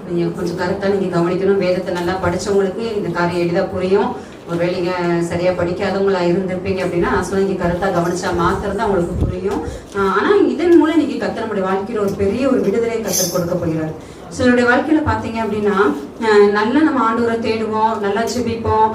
நீங்க கொஞ்சம் கரெக்டா நீங்க கவனிக்கணும். வேதத்தை நல்லா படிச்சவங்களுக்கு இந்த காரியம் எளிதா புரியும். ஒருவேளை நீங்க சரியா படிக்காதவங்களா இருந்திருப்பீங்க அப்படின்னா நான் சொன்ன நீங்க கரெக்டா கவனிச்சா மாத்திரம் தான் உங்களுக்கு புரியும். ஆனா இதன் மூலம் நீங்க கர்த்தர் நம்முடைய வாழ்க்கையில ஒரு பெரிய ஒரு விடுதலை கர்த்தர் கொடுக்க போகிறார். சிலருடைய வாழ்க்கையில பாத்தீங்க அப்படின்னா நல்லா நம்ம ஆண்டவரை தேடுவோம், நல்லா ஜெபிப்போம்,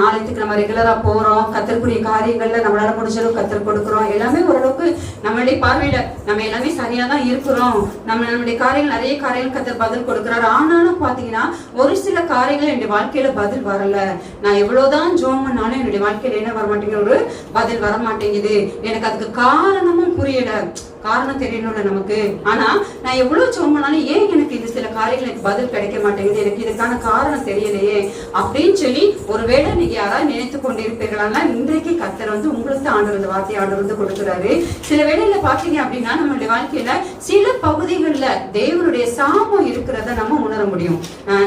ஆலயத்துக்கு நம்ம ரெகுலரா போறோம், கர்த்தருக்குரிய காரியங்கள்ல நம்மளால முடிஞ்ச அளவுக்கு கர்த்தர் கொடுக்குறோம். எல்லாமே ஓரளவுக்கு நம்மளுடைய பார்வையில நம்ம எல்லாமே சரியா தான் இருக்கிறோம். நம்மளுடைய காரியங்கள் நிறைய காரியங்கள் கர்த்தர் பதில் கொடுக்குறாரு. ஆனாலும் பாத்தீங்கன்னா ஒரு சில காரியங்கள் என்னுடைய வாழ்க்கையில பதில் வரல. நான் எவ்வளவுதான் ஜோம் பண்ணாலும் என்னுடைய வாழ்க்கையில என்ன வரமாட்டேங்குது, ஒரு பதில் வரமாட்டேங்குது. எனக்கு அதுக்கு காரணமும் புரியல. காரணம் தெரியணும்ல நமக்கு. ஆனா நான் எவ்வளவு ஜெபம் பண்ணாலும் ஏன் எனக்கு இது சில காரியங்களுக்கு பதில் கிடைக்க மாட்டேங்குது, எனக்கு இதுக்கான காரணம் தெரியலையே அப்படின்னு சொல்லி ஒருவேளை நீங்க யாராவது நினைத்து கொண்டிருப்பீர்களா, இன்றைக்கு கர்த்தர் உங்களுக்கு ஆண்டவர் வார்த்தை ஆண்டவர் கொடுக்குறாரு. சில வேளையில பாத்தீங்க அப்படின்னா நம்மளுடைய வாழ்க்கையில சில பகுதிகளில் தேவனுடைய சாபம் இருக்கிறத நம்ம உணர முடியும்.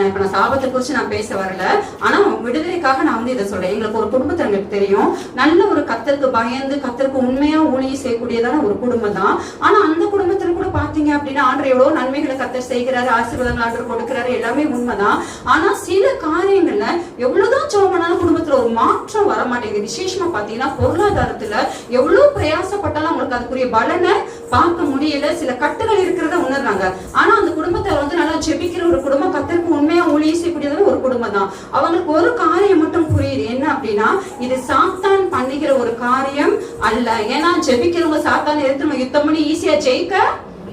இப்ப நான் சாபத்தை குறிச்சு நான் பேச வரல, ஆனா விடுதலைக்காக நான் இதை சொல்றேன். எங்களுக்கு ஒரு குடும்பத்தை எங்களுக்கு தெரியும், நல்ல ஒரு கர்த்தருக்கு பயந்து கர்த்தருக்கு உண்மையா ஊழியம் செய்யக்கூடியதான ஒரு குடும்பம் தான். ஆனா அந்த குடும்பத்துல கூட பாத்தீங்க அப்படின்னா ஆண்டவர் எவ்வளவு நன்மைகளை கர்த்தர் செய்கிறாரு, ஆசீர்வாதங்கள் ஆண்டவர் கொடுக்கிறாரு, எல்லாமே உண்மைதான். ஆனா சில காரியங்கள்ல எவ்வளவுதான் ஜெபம் பண்ணாலும் குடும்பத்துல ஒரு மாற்றம் வர மாட்டேங்குது. விசேஷமா பாத்தீங்கன்னா பொருளாதாரத்துல எவ்வளவு பிரயாசப்பட்டாலும் அவங்களுக்கு அதுக்குரிய பலனை பார்க்க முடியல. சில கட்டுகள் இருக்கிறத உணர்றாங்க. ஆனா அந்த குடும்பத்தை நல்லா ஜெபிக்கிற ஒரு குடும்பம், கர்த்தருக்கு உண்மையா ஊழியம் செய்யக்கூடியது ஒரு குடும்பம் தான். அவங்களுக்கு ஒரு காரியம் மட்டும் புரியுது, என்ன அப்படின்னா இது சாத்தான் பண்ணுகிற ஒரு காரியம் அல்ல. ஏன்னா ஜெபிக்கிறவங்க சாத்தான் எடுத்து யுத்தம் பண்ணி ஈஸியா ஜெயிக்க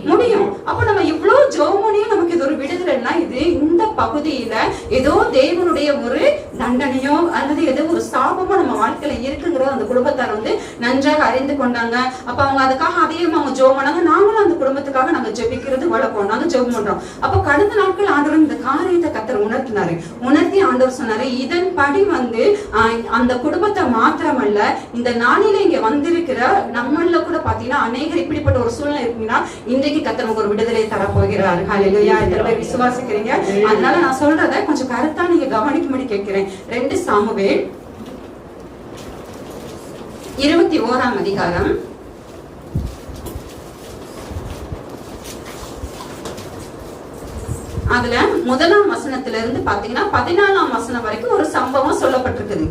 முடியும். அப்ப நம்ம இவ்வளவு ஜெபமணியும் நமக்கு இது ஒரு விடுதலைன்னா இது இந்த பகுதியில ஏதோ தேவனுடைய ஒரு தண்டனையோ அல்லது ஏதோ ஒரு சாபமோ நம்ம வாழ்க்கையில இருக்குங்கிறத அந்த குடும்பத்தார் நன்றாக அறிந்து கொண்டாங்க. அப்ப அவங்க அதுக்காக அதையும் அவங்க ஜெபம் பண்ணாங்க. நாங்களும் அந்த குடும்பத்துக்காக நாங்க ஜெபிக்கிறது வழக்கம், நாங்க ஜெபம் பண்றோம். அப்ப கடந்த நாட்கள் ஆண்டவர் இந்த காரியத்தை கர்த்தர் உணர்த்தினாரு. உணர்த்தி ஆண்டவர் சொன்னாரு, இதன்படி அந்த குடும்பத்தை மாத்திரமல்ல இந்த நாளில இங்க வந்திருக்கிற நம்மள கூட பாத்தீங்கன்னா அநேகர் இப்படிப்பட்ட ஒரு சூழ்நிலை இருக்குன்னா இன்றைக்கு கர்த்தர் நமக்கு ஒரு விடுதலை தர போகிறார். ஹல்லேலூயா. இதெல்லாம் விசுவாசிக்கிறீங்க? அதனால நான் சொல்றத கொஞ்சம் கரெக்டா நீங்க கவனிக்கும்படி கேட்கிறேன். 2 சாமுவேல் 21ஆம் அதிகாரம் அதுல 1ஆம் வசனத்திலிருந்து பாத்தீங்கன்னா 14ஆம் வசனம் வரைக்கும் ஒரு சம்பவம் சொல்லப்பட்டிருக்குது.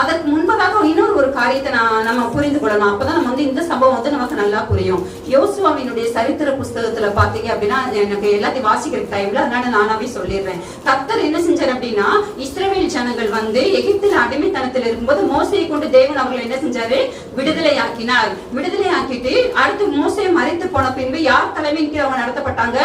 அதற்கு முன்பதாக இன்னொரு ஒரு காரியத்தை நம்ம புரிந்து கொள்ளணும். அப்பதான் நம்ம இந்த சம்பவம் நமக்கு நல்லா புரியும். யோசுவாவினுடைய சரித்திர புஸ்தகத்துல பாத்தீங்க அப்படின்னா எனக்கு எல்லாத்தையும் வாசிக்கிற டைம்ல அதனால நானாவே சொல்லிடுறேன். கர்த்தர் என்ன செஞ்சார் அப்படின்னா இஸ்ரவேல் ஜனங்கள் எகிப்தில் அடிமைத்தனத்தில் இருக்கும்போது மோசையை கொண்டு தேவன் அவர்கள் என்ன செஞ்சாரு, விடுதலை ஆக்கினார். விடுதலை ஆக்கிட்டு அடுத்து மோசையை மறைத்து போன பின்பு யார் தலைமைக்கு அவங்க நடத்தப்பட்டாங்க,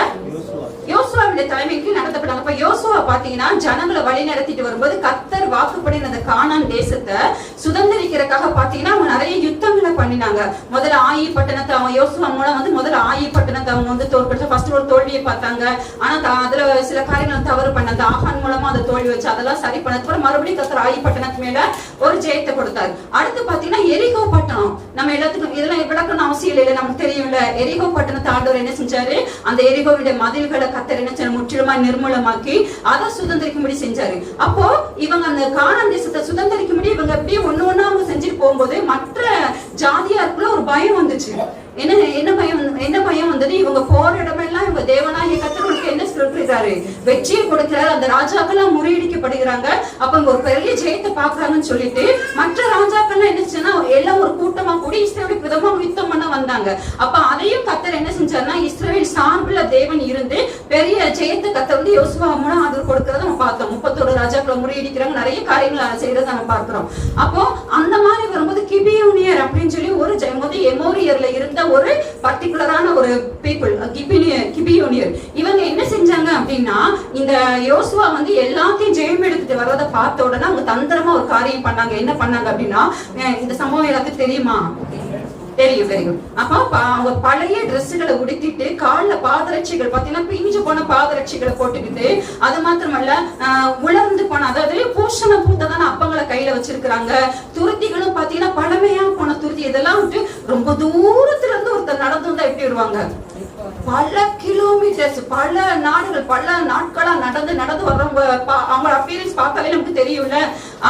யோசுவாவுடைய தலைமைக்கு நடத்தப்பட்டாங்க. அப்ப யோசுவா பாத்தீங்கன்னா ஜனங்களை வழி நடத்திட்டு வரும்போது கர்த்தர் வாக்குப்படின அந்த கானான் தேசத்தை சுதந்திரிக்கிறதுக்காக பாத்தீங்கன்னா அவங்க நிறைய யுத்தங்களை பண்ணினாங்க. முதல்ல ஆயி பட்டணத்தை அவங்க யோசுவா மூலம் முதல்ல ஆயி பட்டணத்தை அவங்க தோற்கடிச்சு ஃபர்ஸ்ட் ஒரு தோல்வியை பார்த்தாங்க. ஆனா அதுல சில காரியங்கள் தவறு பண்ண ஆகான் மூலமா அந்த தோல்வி வச்சு அதெல்லாம் சரி பண்ணது மறுபடியும் கர்த்தர் ஆயி பட்டணத்து மேல ஒரு ஜெயத்தை கொடுத்தாரு. அடுத்து பாத்தீங்கன்னா எரிகோ பட்டணம், நம்ம எல்லாத்துக்கும் இதெல்லாம் விளக்கணும் அவசியம் இல்லை, நமக்கு தெரியும்ல. எரிகோ பட்டணத்தை ஆண்டவர் என்ன செஞ்சாரு, அந்த எரிகோவுடைய மதில்களை கர்த்தர் என்ன செஞ்சாரு, முற்றிலுமா நிர்மூலமாக்கி அதை சுதந்திரிக்கும்படி செஞ்சாரு. அப்போ இவங்க அந்த கானான் தேசத்தை சுதந்திரிக்கும்படி இவங்க அப்படியே ஒண்ணு அவங்க செஞ்சுட்டு போகும்போது மற்ற ஜாதியாருக்குள்ள ஒரு பயம் வந்துச்சு. என்ன பயம் வந்தது, இவங்க போற இடமெல்லாம் இவங்க தேவனாகிய கர்த்தருக்கு என்ன சொல்றாரு, வெற்றியை கொடுக்கிறாரு. அந்த ராஜாக்கெல்லாம் முறியடிக்கப்படுகிறாங்க. அப்ப இங்க ஒரு பெரிய ஜெயத்தை பாக்குறாங்கன்னு சொல்லிட்டு மற்ற ராஜாக்கள் என்ன செஞ்சா எல்லாம் ஒரு கூட்டமா கூடி இஸ்ரவேலுக்கு விதமா யுத்தம் பண்ண வந்தாங்க. அப்ப அதையும் கர்த்தர் என்ன செஞ்சாருன்னா இஸ்ரவேல் சார்புல தேவன் இருந்து பெரிய ஜெயத்தை கர்த்தர் யோசுவா மூலம் ஆதரவு கொடுக்கறத நம்ம பார்த்தோம். 31 ராஜாக்களை முறியடிக்கிறாங்க, நிறைய காரியங்கள் செய்யறத நம்ம பார்க்கிறோம். அப்போ அந்த மாதிரி வரும்போது கிபியோனியர் அப்படின்னு சொல்லி ஒரு எமோரியர்ல இருந்த ஒரு பர்டிகுலரான ஒரு பீப்புள் கிபியோனியர். இவங்க என்ன செஞ்சாங்க அப்படின்னா இந்த யோசுவா எல்லாத்தையும் ஜெயம் எடுத்துட்டு வர்றதை பார்த்த உடனே அவங்க தந்திரமா ஒரு காரியம் பண்ணாங்க. என்ன பண்ணாங்க அப்படின்னா, இந்த சம்பவம் எல்லாத்துக்கும் தெரியுமா? தெரியும். அப்ப அவங்க பழைய டிரெஸ்களை உடுத்திட்டு கால்ல பாதரட்சிகள் பாத்தீங்கன்னா பிஞ்சு போன பாதரட்சிகளை போட்டுக்கிட்டு, அது மாத்திரமல்ல உலர்ந்து போன அதாவது பூஷண பூத்ததான அப்பங்களை கையில வச்சிருக்கிறாங்க. துருத்திகளும் பாத்தீங்கன்னா பழமையா போன துருத்தி, இதெல்லாம் விட்டு ரொம்ப தூரத்துல இருந்து ஒருத்தர் நடந்து வந்தா எப்படி வருவாங்க, பல கிலோமீட்டர்ஸ் பல நாடுகள் பல நாட்களா நடந்து வர்றவங்க அவங்க அப்பீரியன்ஸ் பார்த்தாலே நமக்கு தெரியும்ல.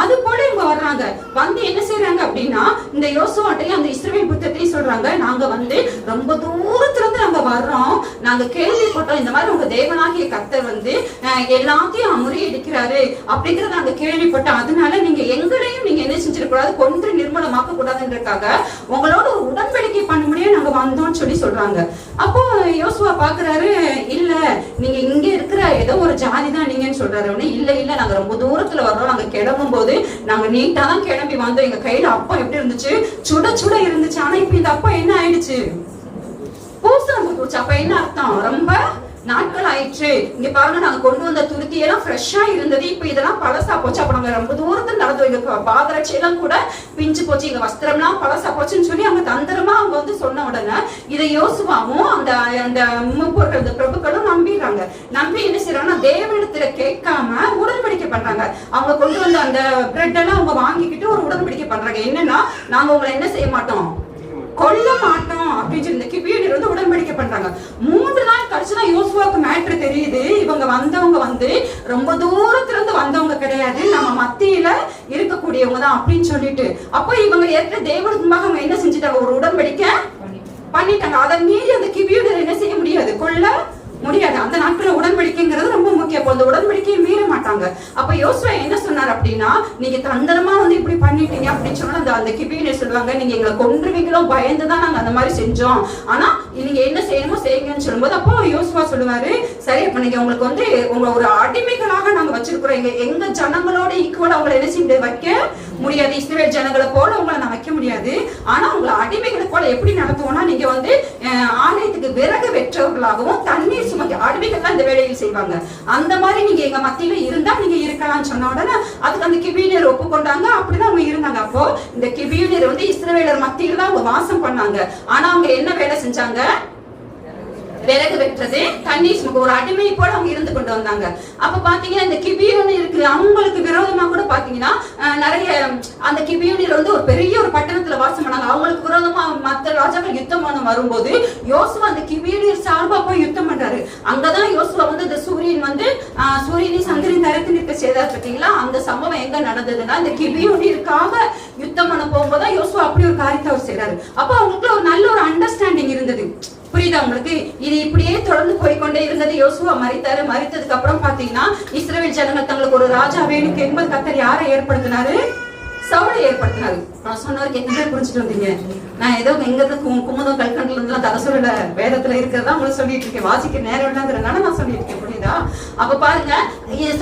அது போல இவங்க வர்றாங்க. வந்து என்ன செய்யறாங்க அப்படின்னா இந்த யோசுவாட்டையும் அந்த இஸ்ரவேல் புத்தகத்தையும் சொல்றாங்க, நாங்க வந்து ரொம்ப தூரத்துல இருந்து நாங்க வர்றோம், நாங்க கேள்விப்பட்டோம் இந்த மாதிரி உங்க தேவனாகிய கர்த்தர் வந்து எல்லாத்தையும் முறியடிக்கிறாரு அப்படிங்கறத நாங்க கேள்விப்பட்டோம். அதனால நீங்க எங்களையும் நீங்க என்ன செஞ்சிடக்கூடாது, கொன்று நிர்மூலமாக்க கூடாதுன்றதுக்காக உங்களோட ஒரு உடன்படிக்கை பண்ண முடியும் நாங்க வந்தோம்னு சொல்லி சொல்றாங்க. அப்போ யோசுவா பாக்குறாரு, இல்ல நீங்க இங்க இருக்கிற ஏதோ ஒரு ஜாதி தான் நீங்கன்னு சொல்றாரு. இல்ல இல்ல நாங்க ரொம்ப தூரத்துல வர்றோம், நாங்க கிளம்பும் போது நாங்க நீட்டா தான் கிளம்பி வந்தோம், எங்க கையில அப்பம் எப்படி இருந்துச்சு, சுட சுட இருந்துச்சு. ஆனா இப்ப இந்த அப்பம் என்ன ஆயிடுச்சு, பூசம் போச்சு. அப்ப என்ன அர்த்தம், ரொம்ப நாட்கள் ஆயிடுச்சு. இங்க பாருங்க, நாங்க கொண்டு வந்த துருத்தி எல்லாம் ஃப்ரெஷ்ஷா இருந்தது, இப்ப இதெல்லாம் பழசா போச்சு. அப்ப நாங்க ரொம்ப தூரத்துல நடந்து எங்க பாதரட்சி எல்லாம் கூட பிஞ்சு போச்சு, எங்க வஸ்திரம் எல்லாம் பழசா போச்சுன்னு சொல்லி அவங்க தந்திரமா அவங்க வந்து சொன்ன உடனே இதை யோசுவாவும் அந்த அந்த மூப்பர்கள் அந்த பிரபுக்களும் நம்பிடுறாங்க. நம்பி என்ன செய்யறாங்கன்னா தேவனிடத்துல கேட்காம உடன்படிக்கை பண்றாங்க. அவங்க கொண்டு வந்த அந்த பிரெட் எல்லாம் அவங்க வாங்கிக்கிட்டு ஒரு உடன்படிக்கை பண்றாங்க. என்னன்னா, நாங்க உங்களை என்ன செய்ய மாட்டோம், கொல்ல மாட்டோம் அப்படின்னு சொல்லி இந்த கிபியோனியர் வந்து உடன்படிக்கை பண்றாங்க. 3 நாள் கழிச்சுதான் யோசுவாவுக்கு மேட்ரு தெரியுது, இவங்க வந்தவங்க வந்து ரொம்ப தூரத்துல இருந்து வந்தவங்க கிடையாது, நம்ம மத்தியில இருக்கக்கூடியவங்க தான் அப்படின்னு சொல்லிட்டு. அப்ப இவங்க ஏற்கனவே தேவனுக்கு முன்பாக அவங்க என்ன செஞ்சுட்டாங்க, ஒரு உடன்படிக்கை பண்ணிட்டாங்க. அதை மீறி அந்த கிபியோனியர் என்ன செய்ய முடியாது, கொல்ல முடியாது. அந்த நாட்கள உடன்படிக்கைங்கிறது ரொம்ப முக்கியம். அந்த உடன்படிக்கையை மீற மாட்டாங்க. அப்ப யோசுவா என்ன சொன்னார் அப்படின்னா, நீங்க தந்திரமா வந்து இப்படி பண்ணிட்டீங்க அப்படின்னு சொன்னா அந்த கிபியோனியர் சொல்லுவாங்க, நீங்க எங்களை கொன்றுவீங்களோ பயந்துதான் நாங்க அந்த மாதிரி செஞ்சோம், ஆனா நீங்க என்ன செய்யணுமோ செய்யுங்கன்னு சொல்லும்போது அப்போ யோசுவா சொல்லுவாரு, சரி அப்ப நீங்க உங்களுக்கு வந்து உங்க ஒரு அடிமைகளாக நாங்க வச்சிருக்கிறோம், எங்க ஜனங்களோட ஈக்குவலா அவங்களை என்ன செய்ய வைக்க முடியாது, இஸ்ரவேல் ஜனங்களை போல உங்களை நான் வைக்க முடியாது, ஆனா உங்களை அடிமைகளை போல எப்படி நடத்துவோம்னா, நீங்க வந்து ஆலயத்துக்கு விறகு வெற்றவர்களாகவும் தண்ணீர் சுமக்க அடிமைகள் இந்த வேலையில் செய்வாங்க, அந்த மாதிரி நீங்க எங்க மத்தியில இருந்தா நீங்க இருக்கலாம்னு சொன்ன உடனே அதுக்கு அந்த கிபியோனியர் ஒப்புக்கொண்டாங்க. அப்படிதான் அவங்க இருந்தாங்க. அப்போ இந்த கிபியோனியர் வந்து இஸ்ரவேலர் மத்தியில தான் அவங்க வாசம் பண்ணாங்க. ஆனா அவங்க என்ன வேலை செஞ்சாங்க, விறகு வெட்டுறது, தண்ணீர் சுமக்க, ஒரு அடிமை போல அவங்க இருந்து கொண்டு வந்தாங்க. அப்ப பாத்தீங்கன்னா இந்த கிபியோனியருக்கு அவங்களுக்கு விரோதமா கூட பாத்தீங்கன்னா நிறைய அந்த கிபியோனியர் வந்து ஒரு பெரிய ஒரு பட்டணத்துல வாசம் பண்ணாங்க. அவங்களுக்கு விரோதமா மற்ற ராஜாக்கள் யுத்தம் பண்ண வரும்போது யோசுவா அந்த கிபியோனியர் சார்பா போய் யுத்தம் பண்றாரு. அங்கதான் யோசுவா வந்து இந்த சூரியனை சந்திரன் தரத்து நிற்க செய்தார் பார்த்தீங்களா. அந்த சம்பவம் எங்க நடந்ததுன்னா, இந்த கிபியோனியருக்காக யுத்தம் பண்ண போகும்போது யோசுவா அப்படி ஒரு காரியத்தை அவர் செய்யறாரு. அப்ப அவங்களுக்கு ஒரு நல்ல ஒரு அண்டர்ஸ்டாண்டிங் இருந்தது. புரியுதா உங்களுக்கு? இது இப்படியே தொடர்ந்து போய்கொண்டே இருந்தது. யோசுவா மரித்தாரு. மரித்ததுக்கு அப்புறம் பாத்தீங்கன்னா இஸ்ரவேல் ஜனங்கள் தங்களுக்கு ஒரு ராஜா வேணும் என்பது கர்த்தர் யாரை ஏற்படுத்தினாரு, சவுலை ஏற்படுத்தினாரு. நான் சொன்னவருக்கு எத்தனை பேர் புரிஞ்சுட்டு வந்தீங்க? நான் ஏதோ எங்க குமுதம் கல்கண்டில இருந்து தர சொல்லல, வேதத்துல இருக்கிறதா உங்களுக்கு சொல்லிட்டு இருக்கேன். வாசிக்க நேரம் இல்லைங்கிறதுனால நான் சொல்லிட்டு இருக்கேன். புரியுதா? அப்ப பாருங்க,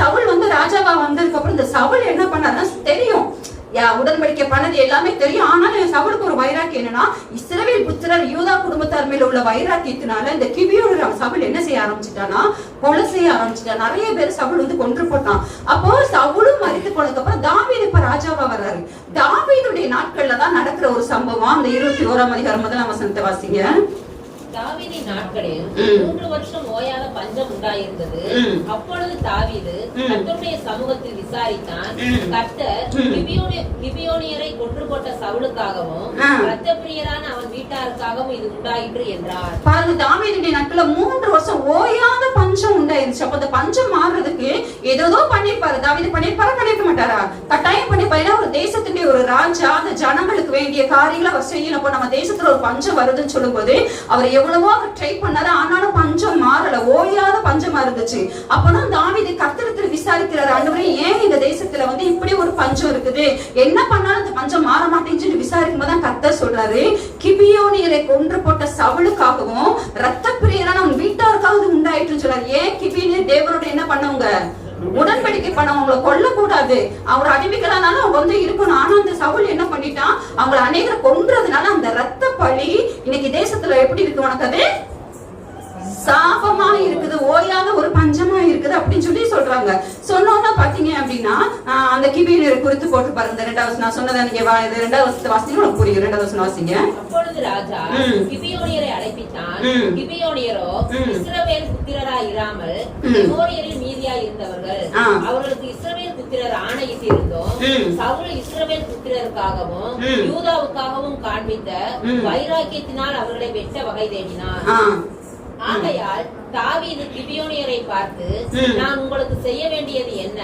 சவுல் வந்து ராஜாவா வந்ததுக்கு அப்புறம் இந்த சவுல் என்ன பண்ணாருன்னா, தெரியும் உடன்படிக்கை பண்ணது எல்லாமே தெரியும். ஆனாலும் சவுலுக்கு ஒரு வைராக்கியம் என்னன்னா, இஸ்ரவேல் புத்திரர் யூதா குடும்பத்தார் மேல உள்ள வைராக்கியத்தினால இந்த கிபியோனியர் சவுல் என்ன செய்ய ஆரம்பிச்சுட்டானா, கொலை செய்ய ஆரம்பிச்சுட்டா. நிறைய பேர் சவுல் வந்து கொன்று போட்டான். அப்போ சவுலும் மரித்து போனதுக்கு அப்புறம் தாவீது இப்ப ராஜாவா வர்றாரு. தாவீதுடைய நாட்கள்ல தான் நடக்கிற ஒரு சம்பவம். அந்த 21ஆம் அதிகாரம் 1ஆம் வசனத்தை வாசிங்க. தாவீதின் நாட்களில் 3 வருஷம் ஓயாத பஞ்சம் உண்டாயிருந்தது. அப்பொழுது தாவீது கர்த்தருடைய சமூகத்தில் விசாரித்தான். கர்த்தர் கிபியோனியரை கொன்று போட்ட சவுலுக்காகவும் இரத்தப்பிரியரான அவன் வீட்டாருக்காகவும் இது உண்டாயிற்று என்றார். பாருங்க, தாவீதுடைய நாட்கள்ல 3 வருஷம் ஓயாத பஞ்சம் உண்டாயிருச்சு. அப்ப அந்த பஞ்சம் மாறுறதுக்கு ஏதோ பண்ணிருப்பாரு. தாவீது பண்ணிருப்பாரா, பண்ணிருக்க மாட்டாரா? கட்டாயம் பண்ணிருப்பாரு. ஒரு தேசத்துடைய ஒரு ராஜா அந்த ஜனங்களுக்கு வேண்டிய காரியங்களை அவர் செய்யணும். அப்ப நம்ம தேசத்துல ஒரு பஞ்சம் வருதுன்னு சொல்லும் போது அவர் எவ்வளவோ ட்ரை பண்ணாரு, ஆனாலும் பஞ்சம் மாறல, ஓயாத பஞ்சமா இருந்துச்சு. அப்பதான் தாவீது கர்த்தரிடத்துல விசாரிக்கிறாரு, ஆண்டவரே ஏன் இந்த தேசத்துல வந்து இப்படி ஒரு பஞ்சம் இருக்குது, என்ன பண்ணாலும் இந்த பஞ்சம் மாற மாட்டேன்னு விசாரிக்கும் போதுதான் கர்த்தர் சொல்றாரு, கிபியோனியரை கொன்று போட்ட சவுலுக்காகவும் இரத்தப்பிரியரான அவன் வீட்டாருக்காவது உண்டாயிட்டுன்னு சொல்றாரு. ஏன் கிபியோனியர் தேவனோட என்ன பண்ணவங்க, உடன்படிக்கை பண்ணவங்களை கொல்ல கூடாது, அவங்க அடிமைகளானாலும் அவங்க வந்து இருக்கணும். ஆனா அந்த சவுல் என்ன பண்ணிட்டான், அவங்களை அநேகரை கொன்றதுனால அந்த ரத்த பழி இன்னைக்கு தேசத்துல எப்படி இருக்கு, உனக்கு அது சாபமா இருக்குது, ஓயாத ஒரு பஞ்சமா இருக்குது அப்படின்னு சொல்லி சொல்றாங்க. சொன்னோன்னா பாத்தீங்க அப்படின்னா அந்த கிபியோனியர் குறித்து போட்டு பாருங்க. 2வது நான் சொன்னதை நீங்க 2வது வசனத்தை வாசிங்க, உங்களுக்கு புரியும். 2வது வசனம் வாசிங்க. அப்பொழுது ராஜா கிபியோனியரை அழைப்பித்தான். கிபியோனியரோ இஸ்ரவேல் புத்திரராய் இராமல் எமோரியரில் மீதியாய் இருந்தவர்கள். அவர்களுக்கு இஸ்ரவேல் புத்திரர் ஆணையிட்டு இருந்தோம். சவுல் இஸ்ரவேல் புத்திரருக்காகவும் யூதாவுக்காகவும் காண்பித்த வைராக்கியத்தினால் அவர்களை வெட்ட வகை தேடினார். ஆகையால் தாவீது கிபியோனியரை பார்த்து, நான் உங்களுக்கு செய்ய வேண்டியது என்ன?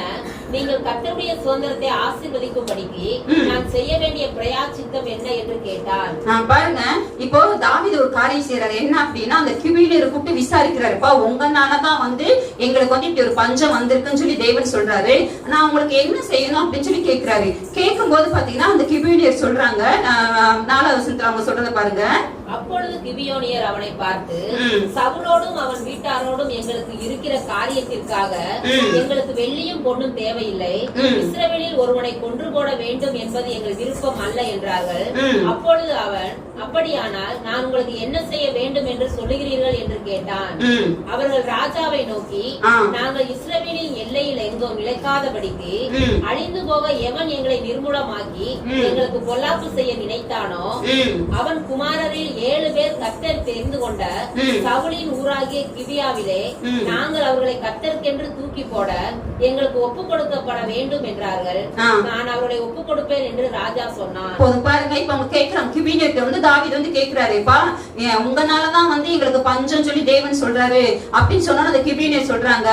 நீங்கள் கர்த்தருடைய சுதந்திரத்தை ஆசீர்வதிக்கும்படிக்கு நான் செய்ய வேண்டிய பிரயாச்சித்தம் என்ன என்று கேட்டான். பாருங்க, இப்போ தாவீது ஒரு காரியம் செய்யறாரு. என்ன அப்படின்னா, அந்த கிபியோனியரை கூப்பிட்டு விசாரிக்கிறாருப்பா, உங்கனாலதான் எங்களுக்கு இப்படி ஒரு பஞ்சம் வந்திருக்குன்னு சொல்லி தேவன் சொல்றாரு, நான் உங்களுக்கு என்ன செய்யணும் அப்படின்னு சொல்லி கேட்கிறாரு. கேட்கும் போது பாத்தீங்கன்னா அந்த கிபியோனியர் சொல்றாங்க, 4வது வசனத்துல அவங்க சொல்றத பாருங்க. அப்பொழுது கிபியோனியர் அவனை பார்த்து, சவுலோடும் அவன் வீட்டாரோடும் எங்களுக்கு இருக்கிற காரியத்திற்காக எங்களுக்கு வெள்ளியும் பொன்னும் தேவையில்லை, இஸ்ரவேலில் ஒருவனை கொன்று போட வேண்டும் என்பது எங்கள் விருப்பம் அல்ல என்றார்கள். அப்பொழுது அவன், அப்படியானால் நான் உங்களுக்கு என்ன செய்ய வேண்டும் என்று சொல்லுகிறீர்கள் என்று கேட்டான். அவர்கள் ராஜாவை நோக்கி, நாங்கள் இஸ்ரவேலின் எல்லையில் எங்கோ நிலைக்காதபடிக்கு அழிந்து போக எவன் எங்களை நிர்மூலமாக்கி எங்களுக்கு பொல்லாப்பு செய்ய நினைத்தானோ அவன் குமாரரில் 7 பேர் கர்த்தர் தெரிந்து கொண்ட சவுலின் ஊராகிய கிபியாவிலே நாங்கள் அவர்களை கர்த்தருக்கென்று தூக்கி போட எங்களுக்கு ஒப்பு கொடுக்கப்பட வேண்டும் என்றார்கள். நான் அவர்களை ஒப்பு கொடுப்பேன் என்று ராஜா சொன்னான். பாருங்க, இப்ப அவங்க கேட்கிறாங்க, கிபியோனியர்ட்ட தாவீது கேட்கிறாருப்பா, உங்கனாலதான் எங்களுக்கு பஞ்சம் சொல்லி தேவன் சொல்றாரு அப்படின்னு சொன்னா அந்த கிபியோனியர் சொல்றாங்க,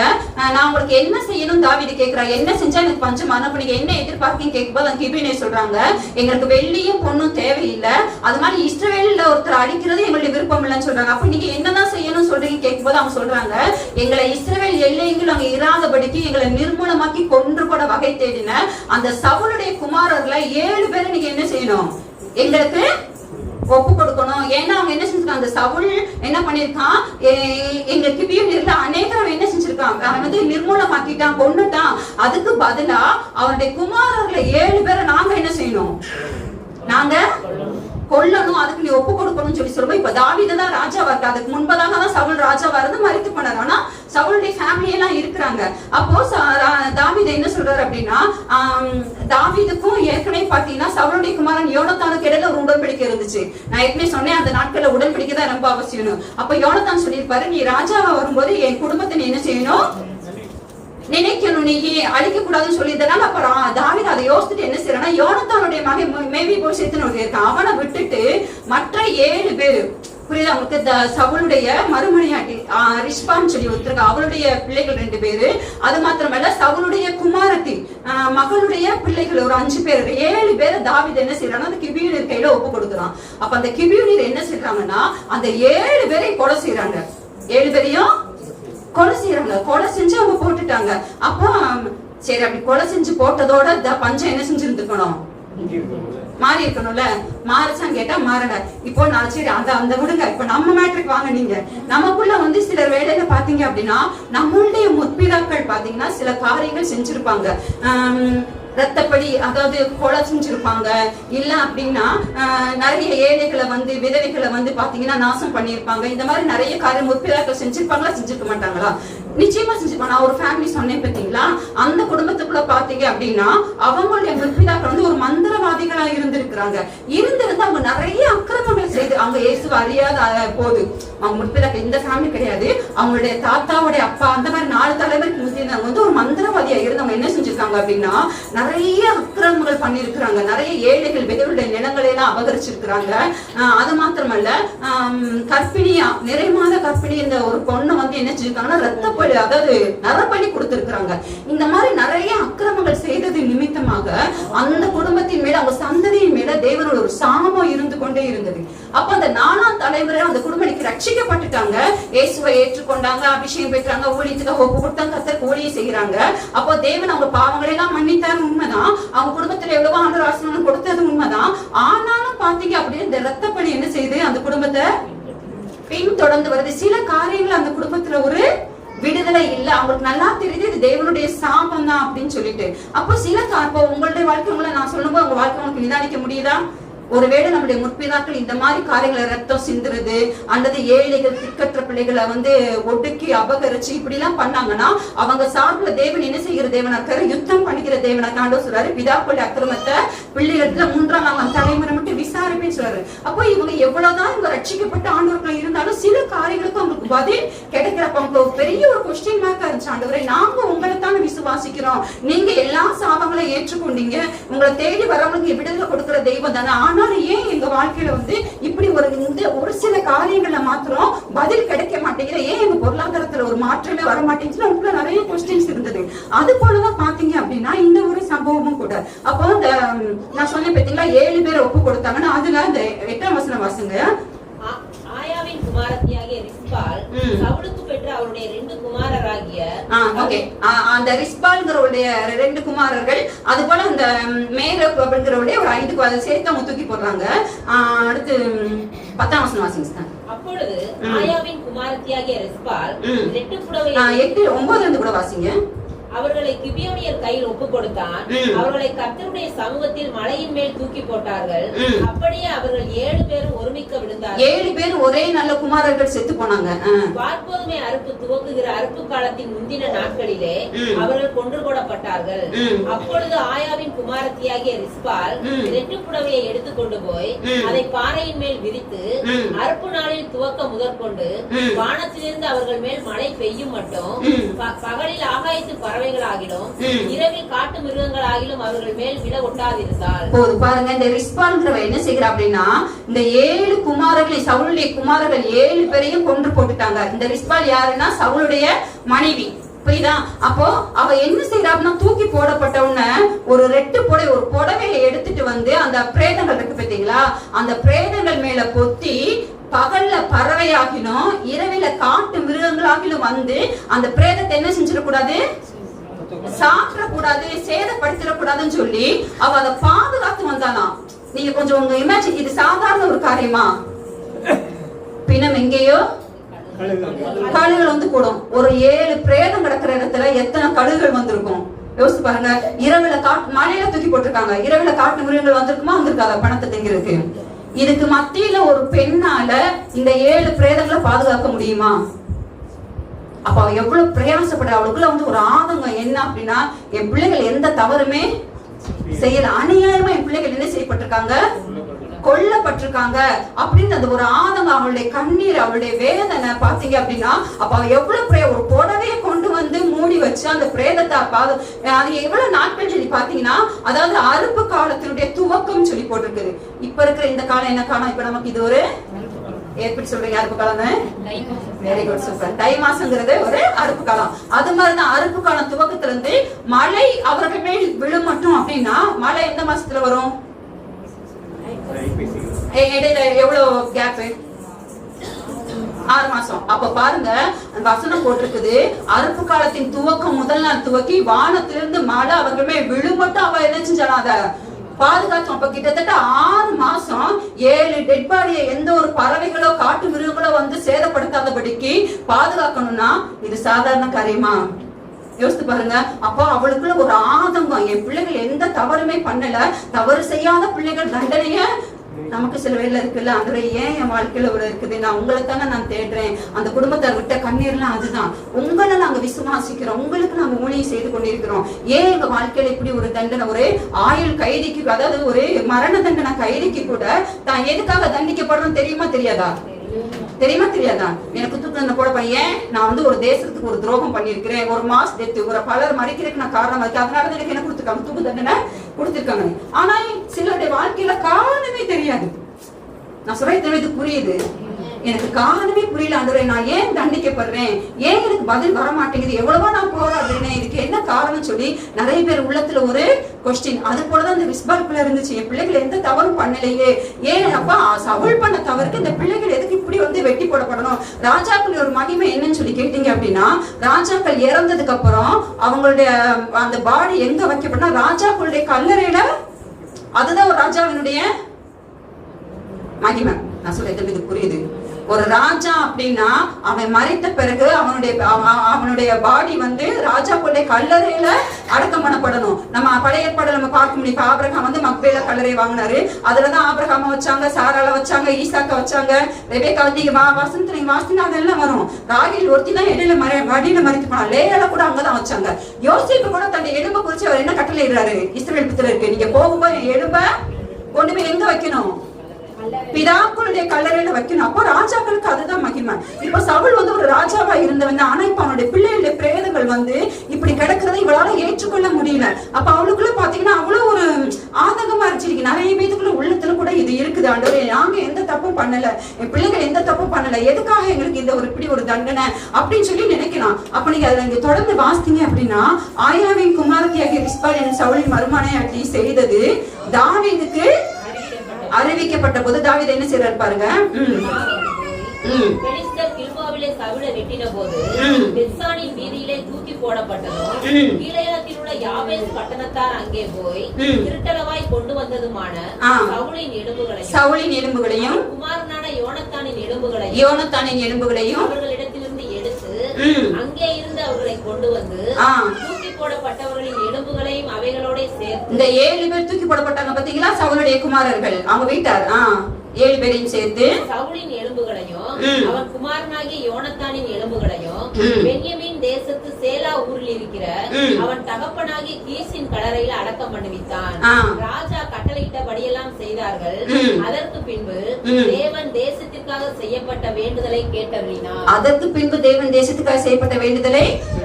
நான் உங்களுக்கு என்ன செய்யணும் தாவீது கேட்கிறாரு. என்ன செஞ்சா எனக்கு பஞ்சம் அனுப்ப, நீங்க என்ன எதிர்பார்க்கீங்க கேட்கும்போது அந்த கிபியோனியர் சொல்றாங்க, எங்களுக்கு வெள்ளியும் பொண்ணும் தேவையில்லை, அது மாதிரி இஸ்ரவேல்ல ஒருத்தர் அடிக்கிறது எங்களுடைய விருப்பம் இல்லைன்னு சொல்றாங்க. அப்ப நீங்க என்னதான் செய்யணும் சொல்றீங்க கேட்கும்போது அவங்க சொல்றாங்க, எங்களை இஸ்ரவேல் எல்லைகள் அங்க இராதபடிக்கு எங்களை நிர்மூலமாக்கி கொன்று கூட வகை தேடின அந்த சவுலுடைய குமாரர்ல 7 பேரை நீங்க என்ன செய்யணும், எங்களுக்கு ஒப்பு கொடுக்கணும். ஏன்னா அவங்க என்ன செஞ்சிருக்காங்க, அந்த சவுல் என்ன பண்ணிருக்கான், எங்க கிபியோனியர்ல அநேகரை என்ன செஞ்சிருக்காங்க, அவன் நிர்மூலமாக்கிட்டான், கொன்னுட்டான். அதுக்கு பதிலா அவருடைய குமாரர்ல 7 பேரை நாங்க என்ன செய்யணும், நாங்க கொல்லணும், அதுக்கு நீ ஒப்பு கொடுக்கணும்னு சொல்லி சொல்லுவோம். இப்ப தாவீது தான் ராஜாவா இருக்கு. அதுக்கு முன்பதாக தான் சவுல் ராஜாவா இருந்து மரித்து போனார். ஆனா சவுளுடைய ஃபேமிலி எல்லாம் இருக்கிறாங்க. அப்போ தாவீது என்ன சொல்றாரு அப்படின்னா, தாவீதுக்கும் ஏற்கனவே பாத்தீங்கன்னா சவுளுடைய குமாரன் யோனத்தானுக்கு இடையில ஒரு உடன்படிக்கை இருந்துச்சு. நான் ஏற்கனவே சொன்னேன், அந்த நாட்கள்ல உடன்படிக்கை தான் ரொம்ப அவசியம். அப்ப யோனத்தான் சொல்லியிருப்பாரு, நீ ராஜாவா வரும்போது என் குடும்பத்தை நீ என்ன செய்யணும், நினைக்கணும், நீ அழிக்க கூடாதுன்னு சொல்லியிருந்தனால அப்புறம் தாவீது அதை யோசிச்சுட்டு என்ன செய்யறா, யோனத்தானுடைய மகன் மேவிபோசேத்னு இருக்கான், அவனை விட்டுட்டு மற்ற 7 பேரு, புரியுது அவங்களுக்கு, சவுளுடைய மறுமணியாட்டி ரிஷ்பான்னு சொல்லி ஒருத்தருக்கு, அவளுடைய பிள்ளைகள் 2 பேரு, அது மாத்திரமல்ல சவுளுடைய குமாரத்தி மகளுடைய பிள்ளைகள் ஒரு 5 பேர், 7 பேரை தாவீது என்ன செய்யறான்னா அந்த கிபியோனியர் கையில ஒப்பு கொடுக்குறான். அப்ப அந்த கிபியோனியர் என்ன செய்யறாங்கன்னா அந்த 7 பேரையும் கொலை செய்யறாங்க, 7 பேரையும் கொலை செய்யறாங்க. கொலை செஞ்சு அவங்க போட்டுட்டாங்க. அப்போ சரி, அப்படி கொலை செஞ்சு போட்டதோட பஞ்சம் என்ன செஞ்சிருந்துக்கணும், மாறி இருக்கணும்ல. மாறிச்சான்னு கேட்டா மாறல. இப்போ நான் சரி அந்த விடுங்க, இப்ப நம்ம மேட்ருக்கு வாங்க. நீங்க நமக்குள்ள சில வேலையில பாத்தீங்க அப்படின்னா நம்மளுடைய முற்பிதாக்கள் பாத்தீங்கன்னா சில காரியங்கள் செஞ்சிருப்பாங்க. ரத்தப்படி, அதாவது கொலை செஞ்சிருப்பாங்க. இல்ல அப்படின்னா நிறைய ஏழைகளை விதவைகளை பாத்தீங்கன்னா நாசம் பண்ணிருப்பாங்க. இந்த மாதிரி நிறைய காரியம் முற்பிதாக்கள் செஞ்சிருப்பாங்களா, செஞ்சிருக்க மாட்டாங்களா? நிச்சயமா செஞ்சிருப்பாங்க. நான் ஒரு ஃபேமிலி சொன்னேன் பாத்தீங்களா, அந்த குடும்பத்துக்குள்ள பாத்தீங்க அப்படின்னா அவங்களுடைய முற்பிதாக்கள் ஒரு மந்திரவாதிகளா இருந்திருக்கிறாங்க. இருந்து அவங்க நிறைய அக்கிரமங்கள் செய்து, அவங்க இயேசு அறியாத போது அவங்க முற்பிதாக்கள், இந்த ஃபேமிலி கிடையாது, அவங்களுடைய தாத்தாவுடைய அப்பா, அந்த மாதிரி 4 தலைவருக்கு முந்தினவங்க ஒரு மந்திரவாதியா இருந்தவங்க என்ன செஞ்சிருக்காங்க அப்படின்னா நிறைய அக்கிரமங்கள் பண்ணிருக்கிறாங்க. நிறைய ஏழைகள் விதவுடைய நிலங்களை எல்லாம் அபகரிச்சிருக்கிறாங்க. அது மாத்திரமல்ல, கர்ப்பிணியா, நிறைமாத கர்ப்பிணி இந்த ஒரு பொண்ணு என்ன செஞ்சிருக்காங்கன்னா ரத்தப்படி, அதாவது நரபலி கொடுத்திருக்கிறாங்க. இந்த மாதிரி நிறைய அக்கிரமங்கள் செய்தது நிமித்தமாக அந்த குடும்பத்தின் மேல, அவங்க சந்ததியின் மேல தேவனோட ஒரு சாபம் இருந்து கொண்டே இருந்தது. அப்ப அந்த 4ஆம் தலைவரை அந்த குடும்பத்துக்கு ரட்சிக்கப்பட்டுட்டாங்க, இயேசுவை ஏற்றுக்கொண்டாங்க, அபிஷேகம் பெற்றாங்க, ஊழியத்துக்கு ஒப்பு கொடுத்தாங்க, கர்த்தருக்கு ஊழியம் செய்யறாங்க. அப்போ தேவன் அவங்க பாவங்களை எல்லாம் மன்னித்தாரு, உண்மைதான். அவங்க குடும்பத்துல எவ்வளவோ ஆண்டவர் ஆசீர்வாதம் கொடுத்தது உண்மைதான். ஆனாலும் பாத்தீங்க அப்படியே இந்த ரத்தப்படி என்ன செய்யுது, அந்த குடும்பத்தை பின் தொடர்ந்து வருது. சில காரியங்கள் அந்த குடும்பத்துல ஒரு விடுதலை இல்ல. அவங்களுக்கு நல்லா தெரியுது இது தேவனுடைய சாபம் தான் அப்படின்னு சொல்லிட்டு. அப்போ சில உங்களுடைய வாழ்க்கை நான் சொல்லும்போது உங்க வாழ்க்கை உங்களுக்கு நிதானிக்க முடியுதா? ஒருவேளை நம்முடைய முற்பிதாக்கள் இந்த மாதிரி காரியங்களை ரத்தம் சிந்துறது, அல்லது ஏழைகள் திக்கற்ற பிள்ளைகளை ஒடுக்கி அபகரிச்சு இப்படி எல்லாம் பண்ணாங்கன்னா அவங்க சார்புல தேவன் என்ன செய்கிற தேவனா இருக்காரு, யுத்தம் பண்ணிக்கிற தேவனா காண்டோ சொல்றாரு. பிதாக்களுடைய அக்கிரமத்தை பிள்ளைகளுக்கு 3ஆம் தலைமுறை மட்டும் விசாரிப்பேன்னு சொல்றாரு. அப்போ இவங்க எவ்வளவுதான் இவங்க ரட்சிக்கப்பட்ட ஆண்டவர்கள் இருந்தாலும் சில காரியங்களுக்கு அவங்களுக்கு பதில் கிடைக்கிறப்ப அவங்களுக்கு பெரிய ஒரு கொஸ்டின் மார்க்கா இருந்துச்சு. ஆண்டவரே, நாங்க உங்களை தான் விசுவாசம் விசுவாசிக்கிறோம். நீங்க எல்லா சாபங்களையும் ஏற்றுக்கொண்டீங்க, உங்களை தேடி வரவங்களுக்கு விடுதலை கொடுக்கிற தெய்வம் தானே. ஆனாலும் ஏன் எங்க வாழ்க்கையில வந்து இப்படி ஒரு சில காரியங்கள்ல மாத்திரம் பதில் கிடைக்க மாட்டேங்கிற, ஏன் எங்க பொருளாதாரத்துல ஒரு மாற்றமே வர மாட்டேங்குதுன்னு உங்களை நிறைய கொஸ்டின்ஸ் இருந்தது. அது போலதான் பாத்தீங்க அப்படின்னா இந்த ஒரு சம்பவமும் கூட. அப்போ இந்த நான் சொன்னேன் பாத்தீங்களா 7 பேர் ஒப்பு கொடுத்தாங்கன்னா, அதுல இந்த 8ஆம் வசனம் வாசுங்க. ஆயாவின் குமாரத்தியாகிய ரிஸ்பாள் சவுலுக்கு பெற்ற அவருடைய 2 குமாரராகிய அந்த ரிஸ்பால்ங்கிறவருடைய 2 குமாரர்கள், அது போல அந்த மேரப் அப்படிங்கிறவருடைய ஒரு 5 சேர்த்து அவங்க தூக்கி போடுறாங்க. அடுத்து 10ஆம் வசனம் வாசிங்க. அப்பொழுது ஆயாவின் குமாரத்தியாகிய ரிஸ்பாள் 8 புடவை 8 9 கூட வாசிங்க. அவர்களை கிபியோனியர் கையில் ஒப்பு கொடுத்தான். அவர்களை கர்த்தருடைய சமூகத்தில் மலையின் மேல் தூக்கி போட்டார்கள். அப்படியே அவர்கள் 7 பேரும் ஒருமிக்க விழுந்தார்கள். 7 பேர் ஒரே நல்ல குமாரர்கள் செத்து போனாங்க. வார்கோதுமை அறுப்பு துவக்குகிற அறுப்பு காலத்தின் முந்தின நாட்களிலே அவர்கள் கொன்று போடப்பட்டார்கள். அப்பொழுது ஆயாவின் குமாரத்தியாகிய ரிஸ்பாள் 2 புடவையை எடுத்துக் கொண்டு போய் அதை பாறையின் மேல் விரித்து அறுப்பு நாளில் துவக்க முதற்கொண்டு வானத்திலிருந்து அவர்கள் மேல் மழை பெய்யும் மட்டும் பகலில் ஆகாயத்து பறவைகளாகிலும் இரவில் காட்டு மிருகங்களாகிலும் அவர்கள் மேல் விட ஒட்டாதிருந்தால். பாருங்க, இந்த ரிஸ்பால்ங்கிறவ என்ன செய்கிறா அப்படின்னா, இந்த 7 குமாரர்களை, சவுலுடைய குமாரர்கள் 7 பேரையும் கொன்று போட்டுட்டாங்க. இந்த ரிஸ்பால் யாருன்னா சவுலுடைய மனைவி. புரியுதா? அப்போ அவ என்ன செய்யறாப்னா, தூக்கி போடப்பட்ட உடனே ஒரு ஒரு புடவையை எடுத்துட்டு வந்து அந்த பிரேதங்கள் இருக்கு பாத்தீங்களா, அந்த பிரேதங்கள் மேல பொத்தி பகல்ல பறவையாகிலும் இரவில காட்டு மிருகங்களாகிலும் வந்து அந்த பிரேதத்தை என்ன செஞ்சிடக்கூடாது, சாப்பிடக்கூடாது, சேதப்படுத்திடக்கூடாதுன்னு சொல்லி அவ அதை பாதுகாத்து வந்தாலாம். நீங்க கொஞ்சம் உங்க இமேஜின், இது சாதாரண ஒரு காரியமா? பிணம் எங்கேயோ கழுகுகள் வந்து கூடும். ஒரு 7 பிரேதம் கிடக்கிற இடத்துல எத்தனை கழுகுகள் வந்திருக்கும் யோசிச்சு பாருங்க. இரவுல மழையில தூக்கி போட்டிருக்காங்க, இரவுல காட்டு மிருகங்கள் வந்திருக்குமா, வந்திருக்காத பணத்தை திங்கிறதுக்கு. இதுக்கு மத்தியில ஒரு பெண்ணால இந்த 7 பிரேதங்களை பாதுகாக்க முடியுமா? அப்ப அவ எவ்வளவு பிரயாசப்பட, அவளுக்குள்ள வந்து ஒரு ஆதங்கம் என்ன அப்படின்னா, என் பிள்ளைகள் எந்த தவறுமே செய்யல, அநியாயமா என் பிள்ளைகள் என்ன செய்யப்பட்டிருக்காங்க, கொல்லப்பட்டிருக்காங்க அப்படின்னு அந்த ஒரு ஆதங்கம், அவளுடைய கண்ணீர், அவளுடைய வேதனை பாத்தீங்க அப்படின்னா, அப்ப அவ எவ்வளவு ஒரு புடவையை கொண்டு வந்து மூடி வச்சு அந்த பிரேதத்தை அது எவ்வளவு நாட்கள் சொல்லி பாத்தீங்கன்னா, அதாவது அறுப்பு காலத்தினுடைய துவக்கம் சொல்லி போட்டிருக்குது. இப்ப இருக்கிற இந்த காலம் என்ன காலம்? இப்ப நமக்கு இது ஒரு எப்படி சொல்றீங்க, அறுப்பு காலம்? Very good, super. தை மாசங்கிறது ஒரு அறுப்பு காலம். அது மாதிரிதான் அறுப்பு காலம் துவக்கத்துல இருந்து மழை அவர்கள் மேல் விழும் மட்டும் அப்படின்னா, மழை எந்த மாசத்துல வரும்? இடையில எவ்வளவு கேப்? 6 மாசம். அப்ப பாருங்க, வசனம் போட்டிருக்குது, அறுப்பு காலத்தின் துவக்கம் முதல் நாள் துவக்கி வானத்திலிருந்து மழை அவர்கள் மேல் விழும் மட்டும் அவ என்ன செஞ்சாலும் அத பாதுகாத்தோம். அப்ப கிட்டத்தட்ட 6 மாசம் 7 டெட் பாடியை எந்த ஒரு பறவைகளோ காட்டு மிருகங்களோ வந்து சேதப்படுத்தாதபடிக்கு பாதுகாக்கணும்னா இது சாதாரண காரியமா? யோசித்து பாருங்க. அப்போ அவளுக்குள்ள ஒரு ஆதங்கம், என் பிள்ளைகள் எந்த தவறுமே பண்ணல, தவறு செய்யாத பிள்ளைகள் தண்டனைய நமக்கு சில வேலை இருக்குல்ல, அதுல ஏன் என் வாழ்க்கையில இவ்வளவு இருக்குது, நான் உங்களை தானே நான் தேடுறேன், அந்த குடும்பத்தை விட்ட கண்ணீர்லாம் அதுதான், உங்களை நாங்க விசுவாசிக்கிறோம், உங்களுக்கு நாங்க ஊழியம் செய்து கொண்டிருக்கிறோம், ஏன் எங்க வாழ்க்கையில இப்படி ஒரு தண்டனை, ஒரு ஆயுள் கைதிக்கு, அதாவது ஒரு மரண தண்டனை கைதிக்கு கூட தான் எதுக்காக தண்டிக்கப்படுறோம் தெரியுமா தெரியாதா? தெரியாதா? எனக்கு தூக்கு போட பையன், நான் வந்து ஒரு தேசத்துக்கு ஒரு துரோகம் பண்ணிருக்கிறேன், ஒரு மாஸ் டெத்து, ஒரு பலர் மறிக்கிறதுக்கு நான் காரணம் இருக்கு, அதனாலதான் எனக்கு என்ன கொடுத்துருக்காங்க, தூக்கு தண்டனை கொடுத்திருக்காங்க. ஆனா சிலருடைய வாழ்க்கையில காரணமே தெரியாது. நான் சொல்றது இது புரியுது, எனக்கு காரணமே புரியல ஆண்டவரே, நான் ஏன் தண்டிக்கப்படுறேன், ஏன் எனக்கு பதில் வர மாட்டேங்குது, எவ்வளவோ நான் போராடுறேன், இதுக்கு என்ன காரணம் சொல்லி நிறைய பேர் உள்ளத்துல ஒரு கொஸ்டின். அது போலதான் இந்த விஸ்பால்குள்ள இருந்துச்சு, என் பிள்ளைகள் எந்த தவறும் பண்ணலையே, ஏன் அப்பா சவுல் பண்ண தவறுக்கு இந்த பிள்ளைகள் எதுக்கு இப்படி வந்து வெட்டி போடப்படணும்? ராஜாக்கள் ஒரு மகிமை என்னன்னு சொல்லி கேட்டீங்க அப்படின்னா, ராஜாக்கள் இறந்ததுக்கு அப்புறம் அவங்களுடைய அந்த பாடி எங்க வைக்கப்படணும்? ராஜாக்களுடைய கல்லறையில. அதுதான் ஒரு ராஜாவினுடைய மகிமை. நான் சொல்றது இது புரியுது? ஒரு ராஜா அப்படின்னா அவன் மறித்த பிறகு அவனுடைய பாடி வந்து ராஜாக்களுடைய கல்லறையில அடக்கம் பண்ணப்படணும். நம்ம பழைய ஏற்பாடு நம்ம பார்க்க முடியும். ஆபிரகாம் வந்து மக்பேல கல்லறை வாங்கினாரு, அதுலதான் ஆபிரகாம வச்சாங்க, சாரால வச்சாங்க, ஈசாக்க வச்சாங்க, ரெபேக்கா வந்து வசனத்துல நீங்க வாசினா அதெல்லாம் வரும். ராகில் ஒருத்தி தான் இடையில வடியில மறித்து போனா, லேயால கூட அங்கதான் வச்சாங்க. யோசிப்பு கூட தன்னுடைய எலும்பை குறிச்சு அவர் என்ன கட்டளை இடுறாரு, இஸ்ரவேல் புத்திரருக்கு இருக்கு, நீங்க போகும்போது எலும்ப கொண்டு போய் எங்க வைக்கணும்? பிதாக்களுடைய கல்லறையில வைக்கணும். அப்போ ராஜாக்களுக்கு அதுதான் மகிமை. இப்ப சவுல் வந்து ஒரு ராஜாவா இருந்தவன், ஆனா இப்ப அவனுடைய பிள்ளைகளுடைய பிரேதங்கள் வந்து இப்படி கிடக்கிறத இவளால ஏற்றுக்கொள்ள முடியல. அப்ப அவளுக்குள்ள பாத்தீங்கன்னா அவ்வளவு ஒரு ஆதங்கமா இருந்துச்சு. நிறைய பேத்துக்குள்ள உள்ளத்துல கூட இது இருக்குது. ஆண்டவரே, நாங்க எந்த தப்பும் பண்ணல, என் பிள்ளைகள் எந்த தப்பும் பண்ணல, எதுக்காக எங்களுக்கு இந்த ஒரு இப்படி ஒரு தண்டனை அப்படின்னு சொல்லி நினைக்கலாம். அப்ப நீங்க அதுல இங்க தொடர்ந்து வாசித்தீங்க அப்படின்னா, ஆயாவின் குமாரத்தியாகிய ரிஸ்பாள் என் சவுலின் மருமகனை செய்தது தாவீதுக்கு அறிவிக்கப்பட்ட போது தாவீது என்ன செய்யறாரு பாருங்க. பெலிஸ்தர் கில்போவிலே சவுலை வெட்டின போது பெத்சானின் வீதியிலே தூக்கி போடப்பட்டதும் கீலேயாத்தில் உள்ள யாபேஸ் பட்டணத்தார் அங்கே போய் திருட்டளவாய் கொண்டு வந்ததுமான சவுலின் எலும்புகளையும் குமாரனான யோனத்தானின் எலும்புகளையும் அவர்களிடத்திலிருந்து எடுத்து அங்கே இருந்து அவர்களை கொண்டு வந்து தூக்கி போடப்பட்டவர்களின் எலும்புகளையும் அவைகளோட சேர்த்து, இந்த 7 பேர் தூக்கி போடப்பட்டாங்க பாத்தீங்களா, சவுலுடைய குமாரர்கள், அவங்க வீட்டார் 7 பேரையும் சேர்த்து சவுலின் எலும்புகளையும் அவன் குமாரனாகிய யோனத்தானின் எலும்புகளையும் பென்யமீன் தேசத்து சேலா ஊரில் இருக்கிற அவன் தகப்பனாகிய கீசின் கல்லறையில் அடக்கம் பண்ணுவித்தான். ராஜா கட்டளையிட்டபடியெல்லாம் செய்தார்கள். அதற்கு பின்பு தேவன் தேசத்திற்காக செய்யப்பட்ட வேண்டுதலை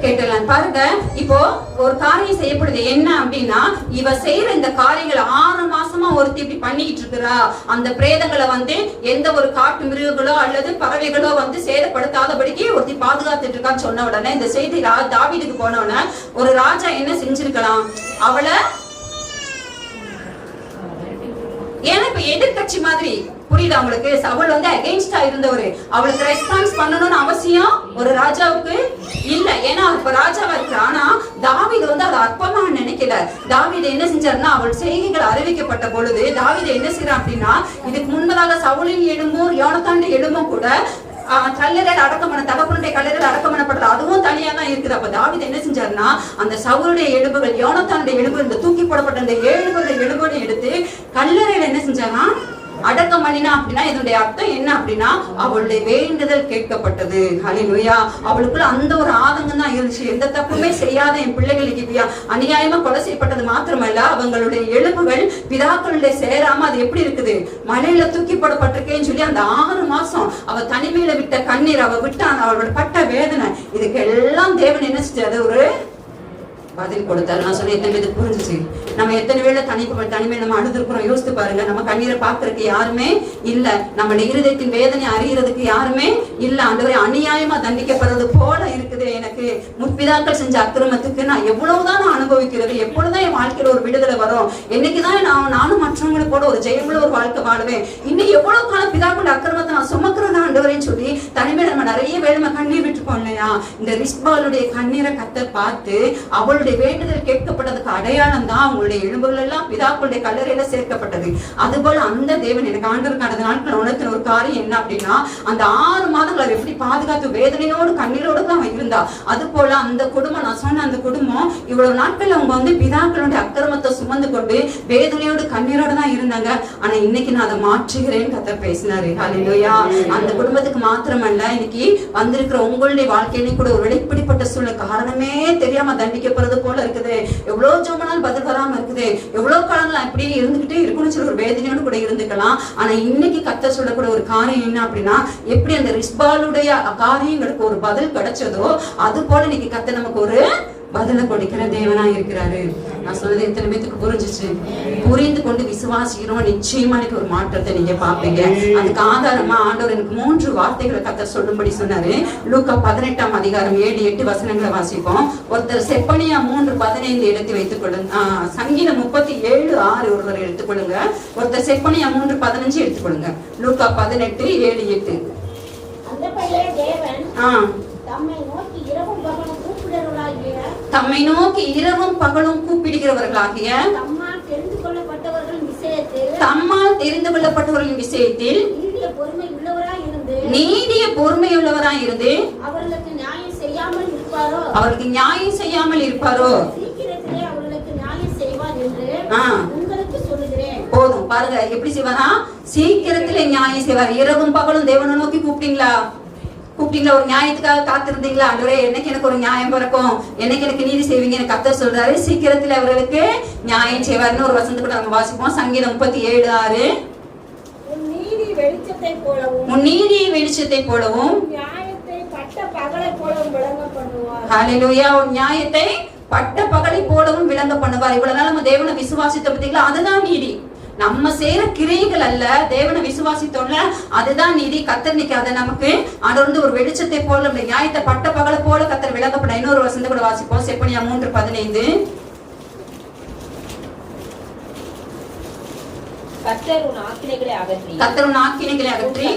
கேட்டருளினார். பாருங்க, இப்போ ஒரு காரியம் செய்யப்படுது. என்ன அப்படின்னா, இவ செய்யற இந்த காரியங்கள் 6 மாசமா ஒருத்தி இப்படி பண்ணிட்டு இருக்கிறா. அந்த பிரேதங்களை வந்து எந்த ஒரு காட்டு மிருகங்களோ அல்லது பறவைகளோ வந்து சேதப்படுத்தாதபடிக்கு ஒருத்தி பாதுகாத்துட்டு இருக்கான்னு சொன்ன உடனே, இந்த செய்தி தாவீதுக்கு போன உடனே ஒரு ராஜா என்ன செஞ்சிருக்கலாம், அவளை ஏன்னா இப்ப எதிர்கட்சி மாதிரி, புரியுதா உங்களுக்கு? அவள் வந்து அகைன்ஸ்டா இருந்தவரு, அவளுக்கு ரெஸ்பான்ஸ் பண்ணணும்னு அவசியம் ஒரு ராஜாவுக்கு இல்ல. ஏன்னா இப்ப ராஜாவா இருக்கிற. ஆனா தாவீது வந்து அதை அற்பமா நினைக்கல. தாவீது என்ன செஞ்சாருன்னா, அவள் செய்கைகள் அறிவிக்கப்பட்ட பொழுது தாவீது என்ன செய்யறான் அப்படின்னா, இதுக்கு முன்பதாக சவுலின் எலும்பும் யோனத்தானுடைய எலும்பும் கூட கல்லறையில் அடக்கம் பண்ண, தகப்பனுடைய கல்லறையில் அடக்கம் பண்ணப்படுறது, அதுவும் தனியா தான் இருக்குது. அப்ப தாவீது என்ன செஞ்சாருன்னா, அந்த சவுலுடைய எலும்புகள், யோனத்தானுடைய எலும்பு, இந்த தூக்கி போடப்பட்ட அந்த 7 பேருடைய எலும்புகளை எடுத்து கல்லறையில என்ன செஞ்சாங்கன்னா அடக்கம் பண்ணினா. அப்படின்னா இதனுடைய அர்த்தம் என்ன அப்படின்னா, அவளுடைய வேண்டுதல் கேட்கப்பட்டது. ஹல்லேலூயா. அவளுக்குள்ள அந்த ஒரு ஆதங்கம் தான் இருந்துச்சு. எந்த தப்புமே செய்யாத என் பிள்ளைகளுக்கு அநியாயமா கொலை செய்யப்பட்டது மாத்திரமல்ல, அவங்களுடைய எலும்புகள் பிதாக்களுடைய சேராம அது எப்படி இருக்குது, மலையில தூக்கி போடப்பட்டிருக்கேன்னு சொல்லி அந்த 6 மாசம் அவ தனிமையில விட்ட கண்ணீர், அவ விட்டான், அவளோட பட்ட வேதனை, இதுக்கு எல்லாம் தேவன் என்ன செஞ்சாரு, ஒரு பதில் கொடுத்தாரு. நான் சொல்லி எத்தனை பேருக்கு புரிஞ்சிச்சு? நம்ம எத்தனை வேளை தனிமை நம்ம அழுதுருக்கிறோம். யோசித்து பாருங்க. நம்ம கண்ணீரை பாக்குறதுக்கு யாருமே இல்ல, நம்மளுடைய இருதயத்தின் வேதனை அறியறதுக்கு யாருமே இல்ல. ஆண்டவரே, அநியாயமா தண்டிக்கப்படுறது போல இருக்குது. எனக்கு முற்பிதாக்கள் செஞ்ச அக்கிரமத்துக்கு நான் எவ்வளவுதான் நான் அனுபவிக்கிறது, எப்பொழுதுதான் என் வாழ்க்கையில ஒரு விடுதலை வரும், என்னைக்குதான் நானும் மற்றவங்களுக்கு கூட ஒரு ஜெயமுள்ள ஒரு வாழ்க்கை வாழுவேன், இன்னும் எவ்வளவு காலம் பிதாக்களோட அக்கிரமத்தை நான் சுமக்கிறதா ஆண்டவரேன்னு சொல்லி தனிமையில நம்ம நிறைய வேலை நம்ம கண்ணீர் விட்டுப்போம் இல்லையா? இந்த ரிஸ்பாளுடைய கண்ணீரை கர்த்தர் பார்த்து அவளுடைய வேண்டுதல் கேட்கப்பட்டதுக்கு அடையாளம் தான் அவங்களுடைய எலும்புகள் எல்லாம் பிதாக்களுடைய கல்லறையில சேர்க்கப்பட்டது. அதுபோல அந்த தேவன் எனக்கு ஆண்டவர் கடந்த நாட்கள் உணர்த்தின ஒரு காரியம் என்ன அப்படின்னா, அந்த 6 மாதங்கள் எப்படி பாதுகாத்து வேதனையோடு கண்ணீரோடு தான் இருந்தா. அது போல அந்த குடும்பம், நான் சொன்ன அந்த குடும்பம் இவ்வளவு நாட்கள் அவங்க வந்து பிதாக்களுடைய அக்கிரமத்தை சுமந்து கொண்டு வேதனையோடு கண்ணீரோடு தான் இருந்தாங்க. ஆனா இன்னைக்கு நான் அதை மாற்றுகிறேன்னு கர்த்தர் பேசினாரு. ஹல்லேலூயா. அந்த குடும்பத்துக்கு மாத்திரமல்ல, இன்னைக்கு வந்திருக்கிற உங்களுடைய வாழ்க்கையில கூட ஒரு வெளிப்படிப்பட்ட சூழ்நிலை காரணமே தெரியாம தண்டிக்கப்படுறது போல இருக்குது. எவ்வளவு ஜோமனால் பதில் வராம இருக்குது, எவ்வளவு காலங்கள் அப்படியே இருந்துகிட்டே இருக்குன்னு சொல்லி ஒரு வேதனையோடு கூட இருந்துக்கலாம். ஆனா இன்னைக்கு கர்த்தர் சொல்லக்கூடிய ஒரு காரியம் என்ன அப்படின்னா, எப்படி அந்த ரிஸ்பாளுடைய காரியங்களுக்கு ஒரு பதில் கிடைச்சதோ அது போல இன்னைக்கு கர்த்தர் நமக்கு ஒரு பதில கொடுக்கிற தேவனா இருக்கிறாரு. நான் சொன்னது எத்தனை பேத்துக்கு புரிஞ்சிச்சு? புரிந்து கொண்டு விசுவாசிக்கிறோம், நிச்சயமா எனக்கு ஒரு மாற்றத்தை நீங்க பாப்பீங்க. அதுக்கு ஆதாரமா ஆண்டவர் எனக்கு 3 வார்த்தைகளை கர்த்தர் சொல்லும்படி சொன்னாரு. லூக்கா 18ஆம் அதிகாரம் 7-8 வசனங்களை வாசிப்போம். ஒருத்தர் செப்பனியா 3:15 எடுத்து வைத்துக் கொள்ளுங்க. சங்கீதம் 37:6 ஒருவர் எடுத்துக்கொள்ளுங்க. ஒருத்தர் செப்பனியா 3:15 எடுத்துக்கொள்ளுங்க. லூக்கா 18:7-8. தம்மை நோக்கி இரவும் பகலும் கூப்பிடுகிறவர்களாகிய தம்மால் தெரிந்து கொள்ளப்பட்டவர்களின் விஷயத்தில் நீடிய பொறுமையுள்ளவராய் இருந்து அவர்களுக்கு நியாயம் செய்யாமல் இருப்பாரோ சீக்கிரத்திலே அவர்களுக்கு நியாயம் செய்வார் என்று உங்களுக்கு சொல்லுகிறேன். போதும் பாருங்க, எப்படி செய்வாரா? சீக்கிரத்திலே நியாயம் செய்வார். இரவும் பகலும் தேவனை நோக்கி கூப்பிட்டீங்களா? ஒரு நியாயத்துக்காக காத்திருந்தீங்களா? ஆண்டவரே, எனக்கு ஒரு நியாயம் பிறக்கும், எனக்கு நீதி செய்வீங்க கர்த்தர் சொல்றாரு. சீக்கிரத்தில் அவர்களுக்கு நியாயம் செய்வார்னு ஒரு வசனத்தை கூட நம்ம வாசிப்போம். சங்கீதம் 37:6. உன் நீதியை வெளிச்சத்தை போலவும் பகலை போலவும் விளங்க பண்ணுவார். ஹல்லேலூயா. உன் நியாயத்தை பட்ட பகலை போலவும் விளங்க பண்ணுவார். இவ்வளவு நாள் நம்ம தேவனை விசுவாசித்த பார்த்தீங்களா, அதுதான் நீதி. நம்ம செய்யற கிரியைகள் அல்ல, தேவனை விசுவாசித்தோம்ல அதுதான் நீதி. கர்த்தர் இன்னைக்கு அதை நமக்கு ஆண்டவர் ஒரு வெளிச்சத்தை போல நம்முடைய நியாயத்தை பட்ட பகலை போல கர்த்தர் விளங்கப்பட. இன்னொரு வசனத்தை கூட வாசிப்போம். செப்பனியா 3:15. கர்த்தர் உன் ஆக்கினைகளை அகற்றி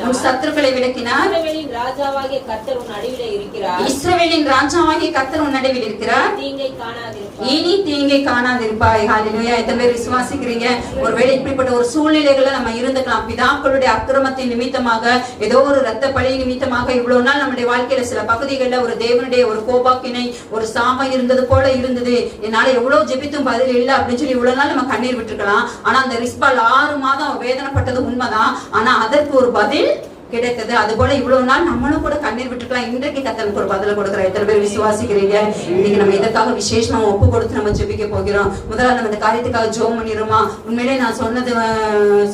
உன் சத்துருக்களை விலக்கினார். இஸ்ரவேலின் ராஜாவாகிய கர்த்தர் உன் நடுவிலே இருக்கிறார். இஸ்ரவேலின் ராஜாவாகிய கர்த்தர் உன் நடுவில் இருக்கிறார். தீங்கை காணாதிருப்பாய். இனி தீங்கை காணாதிருப்பாய். ஹல்லேலூயா. எத்தனை பேர் விசுவாசிக்கிறீங்க? ஒருவேளை இப்படிப்பட்ட ஒரு சூழ்நிலைகளை நம்ம இருந்துக்கலாம். பிதாக்களுடைய அக்கிரமத்தின் நிமித்தமாக, ஏதோ ஒரு ரத்த பழி நிமித்தமாக இவ்வளவு நாள் நம்முடைய வாழ்க்கையில சில பகுதிகளில் ஒரு தேவனுடைய ஒரு கோபாக்கினை, ஒரு சாபம் இருந்தது போல இருந்தது. என்னால எவ்வளவு ஜெபித்தும் பதில் இல்லை அப்படின்னு சொல்லி இவ்வளவு நாள் நம்ம கண்ணீர் விட்டுருக்கலாம். ஆனா அந்த ரிஸ்பால் 6 மாதம் வேதனைப்பட்டது உண்மைதான். ஆனா அதற்கு ஒரு பதில் கிடைத்தது. அது போல இவ்வளவு நாள் நம்மளும் கூட கண்ணீர் விட்டுக்கலாம். இன்றைக்கு கர்த்தருக்கு ஒரு பதில கொடுக்குறோம். எத்தனை பேர் விசுவாசிக்கிறீங்க? இன்னைக்கு நம்ம இதற்காக விசேஷமா ஒப்பு கொடுத்து நம்ம ஜெபிக்க போகிறோம். முதல்ல நம்ம இந்த காரியத்துக்காக ஜெபம் பண்ணிடுமா? உண்மையிலே நான்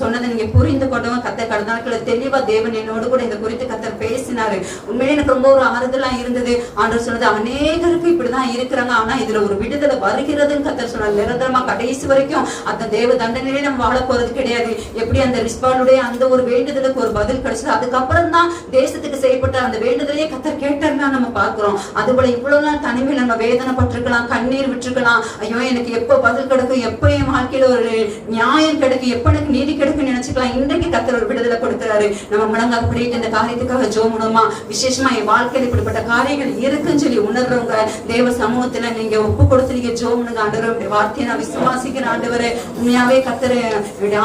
சொன்னதை நீங்க புரிந்து கொண்டவங்க கர்த்தர் கடந்த நாட்களில் தெளிவா தேவன் என்னோடு கூட இந்த குறித்து கர்த்தர் பேசினாரு. உண்மையிலே எனக்கு ரொம்ப ஒரு ஆறுதலா இருந்தது. ஆண்டவர் சொன்னது அநேகருக்கு இப்படிதான் இருக்கிறாங்க, ஆனா இதுல ஒரு விடுதலை வருகிறதுன்னு கர்த்தர் சொன்னார். நிரந்தரமா கடைசி வரைக்கும் அந்த தேவ தண்டனையிலே நம்ம வாழ போறது கிடையாது. எப்படி அந்த ரிஸ்பாலுடைய அந்த ஒரு வேண்டுதலுக்கு ஒரு பதில் கிடைச்சது, அதுக்கப்புறம் தான் தேசத்துக்கு செய்யப்பட்ட அந்த வேண்டுதலையே கர்த்தர் கேட்டாருன்னா நம்ம பார்க்கிறோம். அதுபோல இவ்வளவு நாள் தனிமையில் நம்ம வேதனைப்பட்டிருக்கலாம், கண்ணீர் விட்டுருக்கலாம். ஐயோ எனக்கு எப்போ பதில் கிடைக்கும், எப்போ என் வாழ்க்கையில ஒரு நியாயம் கிடைக்கும், எப்ப எனக்கு நீதி கிடைக்கும் நினைச்சுக்கலாம். இன்றைக்கு கர்த்தர் ஒரு விடுதலை கொடுக்கிறாரு. நம்ம முழங்கால் படிட்டு இந்த காரியத்துக்காக ஜெபம்மா. விசேஷமா என் வாழ்க்கையில் இப்படிப்பட்ட காரியங்கள் இருக்குன்னு சொல்லி உணர்றவங்க தேவ சமூகத்துல நீங்க ஒப்பு கொடுத்து நீங்க ஜெபம்னுங்க. ஆண்டவருடைய வார்த்தையை நான் விசுவாசிக்கிற ஆண்டவரை உண்மையாவே கர்த்தர்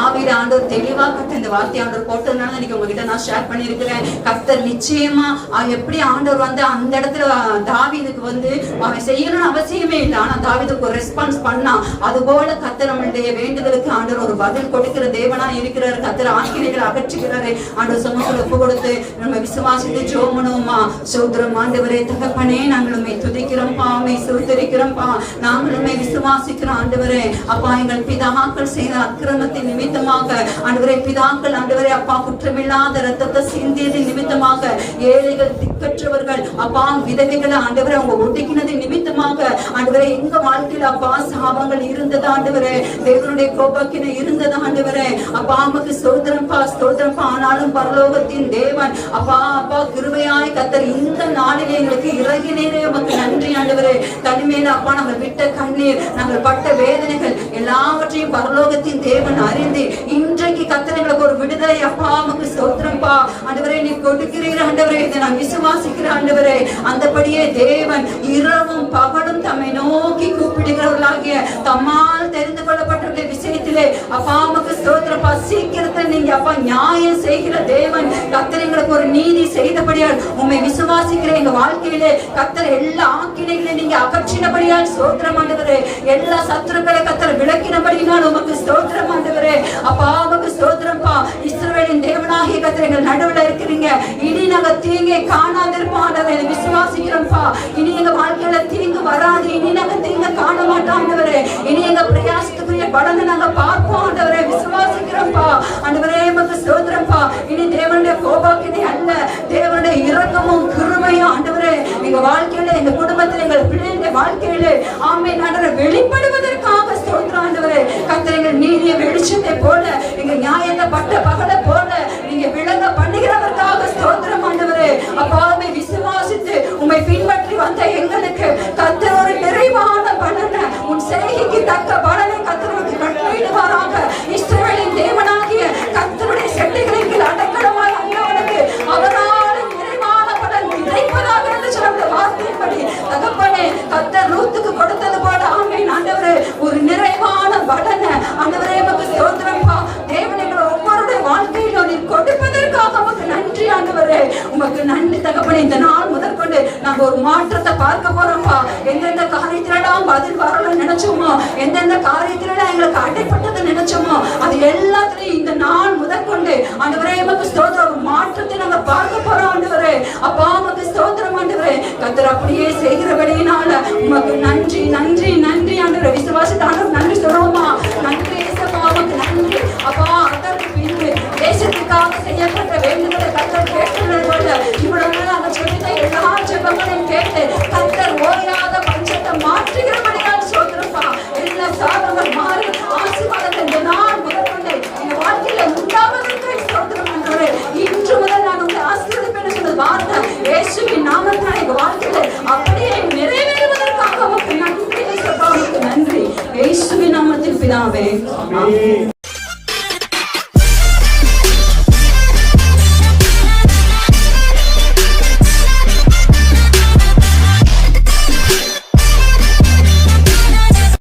ஆவியில ஆண்டவர் தெளிவா கர்த்தர் இந்த வார்த்தை ஆண்டவர் போட்டதுனால இன்னைக்கு உங்ககிட்ட நான் ஷேர் பண்ணிருக்கிறேன். கர்த்தர் நிச்சயமா எப்படி ஆண்டவர் வந்து அந்த இடத்துல தாவீதுக்கு வந்து அவன் செய்யணும்னு அவசியமே இல்லை, ஆனா தாவீதுக்கு ஒரு ரெஸ்பான்ஸ் பண்ணா. அது போல கர்த்தர் நம்மளுடைய வேண்டுதலுக்கு ஆண்டவர் ஒரு பதில் கொடுக்கிற தேவனா இருக்கிறார். கர்த்தர் ஆக்கினைகளை அகற்றுகிறாரு. ஆண்டவர் சமூகத்தில் ஒப்பு கொடுத்து நம்ம விசுவாசித்து ஜெபம்மா. சோதரம் ஆண்டவரே தகப்பனே, நாங்களுமே துதிக்கிறோம்ப்பா, உம்மை ஸ்தோத்திரிக்கிறோம்ப்பா. நாங்களுமே விசுவாசிக்கிறோம் ஆண்டவரே. அப்பா எங்கள் பிதாக்கள் செய்த அக்கிரமத்தின் நிமித்தமாக ஆண்டவரே, பிதாக்கள் ஆண்டவரே அப்பா குற்றமில்லாத ரத்தத்தை சிந்தியது நிமித்தமாக, ஏழைகள் திக்கற்றவர்கள் அப்பா விதவைகளை ஆண்டவரை அவங்க ஒடுக்கினது நிமித்தமாக ஆண்டவரே எங்க வாழ்க்கையில அப்பா சாபங்கள் இருந்தது ஆண்டவரே, தேவனுடைய கோபக்கினை இருந்தது ஆண்டவரே. அப்பா நமக்கு ஸ்தோத்திரம்பா ஸ்தோத்திரம்பா. ஆனாலும் பரலோகத்தின் தேவன் அப்பா அப்பா கிருபையாய் கர்த்தர் இந்த நாளிலே எங்களுக்கு இறங்கினேரே, உமக்கு நன்றி ஆண்டவரே. தனிமையில அப்பா நாங்கள் விட்ட கண்ணீர், நாங்கள் பட்ட வேதனைகள் எல்லாவற்றையும் பரலோகத்தின் தேவன் அறிந்து இன்றைக்கு கர்த்தர் எங்களுக்கு ஒரு விடுதலை அப்பா உமக்கு ஸ்தோத்திரம்பா. ஆண்டவரே நீ கொடுக்கிறீர் ஆண்டவரே, இதை நான் விசுவாசிக்கிறேன் ஆண்டவரே. அந்தபடியே தேவன் இரவும் பகலும் தம்மை நோக்கி கூப்பிடுகிறவர்களாகிய தம்மால் தெரிந்து கொள்ளப்பட்டவர்களுடைய விஷயத்திலே அப்பா உமக்கு ஸ்தோத்திரப்பா. சீக்கிரத்தை நீங்க அப்பா நியாயம் செய்கிற தேவன். கர்த்தர் எங்களுக்கு ஒரு நீதி செய்தபடியால் உம்மை விசுவாசிக்கிறேன். எங்க வாழ்க்கையிலே கர்த்தர் எல்லா ஆக்கினைகளையும் நீங்க அகற்றினபடியால் ஸ்தோத்திரம் ஆண்டவரே. எல்லா சத்துருக்களை கர்த்தர் விளக்கினபடியால் உமக்கு ஸ்தோத்திரம் ஆண்டவரே. அப்பா உமக்கு ஸ்தோத்திரப்பா. இஸ்ரவேலின் தேவனாகிய கர்த்தர் எங்கள் நடுவுல இருக்கிறீங்க. இனி நாங்க தீங்கை காணாதிருப்போம் ஆண்டவரே, விசுவாசிக்கிறோம்ப்பா. இனி எங்க வாழ்க்கையில தீங்கு வராது. இனி நாங்க தீங்க காண மாட்டோம் ஆண்டவரே. இனி எங்க பிரயாசத்துக்குரிய பலனை நாங்க பார்ப்போம் ஆண்டவரே, விசுவாசிக்கிறோம்ப்பா. ஆண்டவரே உமக்கு ஸ்தோத்திரம்ப்பா. இனி தேவனுடைய கோபாக்கினை அல்ல, தேவனுடைய இரக்கமும் கிருபையும் ஆண்டவரே எங்க வாழ்க்கையில, எங்க குடும்பத்தில், எங்கள் பிள்ளைகளுடைய வாழ்க்கையில ஆமென் ஆண்டவரே வெளிப்படுவதற்காக ஸ்தோத்திரம் ஆண்டவரே. கர்த்தர் எங்கள் நீதிய வெளிச்சத்தை போல, எங்க நியாயத்தை பட்ட பகலை போல நீங்க விளங்க பண்ணுகிறவர்காக ஸ்தோத்திரம் ஆண்டவரே. அப்பாவை விசுவாசித்து உம்மை பின்பற்றி வந்த எங்களுக்கு கர்த்தர் ஒரு நிறைவான பலனை, உன் செய்கைக்கு தக்க பலனை கர்த்தருக்கு கட்டளையிடுவாராக. இஸ்ரவேலின் தேவனாகிய கர்த்தருடைய செட்டைகளுக்கு அடக்கலமாய் அண்ணவனுக்கு அவரால் நிறைவான பலன் கிடைப்பதாக என்று சொல்ல வார்த்தையின்படி தகப்பனே கர்த்தர் ரூத்துக்கு கொடுத்தது போல ஆமென் ஆண்டவரே ஒரு நிறைவான பலனை ஆண்டவரே உமக்கு ஸ்தோத்திரம்ப்பா. தேவன் எங்கள் ஒவ்வொருடைய வாழ்க்கையிலும் நீர் கொடுப்பதற்காக உமக்கு நன்றி ஆண்டவரே. உமக்கு நன்றி தகப்பனே. இந்த நாள் முதற்கொண்டு நாங்க ஒரு மாற்றத்தை பார்க்க போறோம்ப்பா. எந்தெந்த காரியத்திலெல்லாம் பதில் வரல நினைச்சோமோ, எந்தெந்த காரியத்திலெல்லாம் எங்களுக்கு அடைப்பட்டதை நினைச்சோமோ, அது எல்லாத்திலையும் இந்த நாள் முதற்கொண்டு ஆண்டவரே உமக்கு ஸ்தோத்திரம் ஒரு மாற்றத்தை நாங்க பார்க்க போறோம் ஆண்டவரே. அப்பா உமக்கு ஸ்தோத்திரம் ஆண்டவரே. கர்த்தர் அப்படியே செய்கிறபடியினால உமக்கு நன்றி நன்றி நன்றி ஆண்டவரே. விசுவாசத்தை ஆண்டவர் நன்றி சொல்லுவோமா? நன்றி ஏசப்பா, உமக்கு நன்றி அப்பா. அதற்கு பின்பு தேசத்துக்காக செய்யப்பட்ட வேண்டுதலை கர்த்தர் கேட்கிறது போல இவ்வளவு நாள் அந்த சொல்லி எங்க வாழ்க்கையில அப்படியே நிறைவேறுவதற்காக உமக்கு நன்றி ஏசப்பா, உமக்கு நன்றி. இயேசுவின் நாமத்தில் பிதாவே, ஆமென்.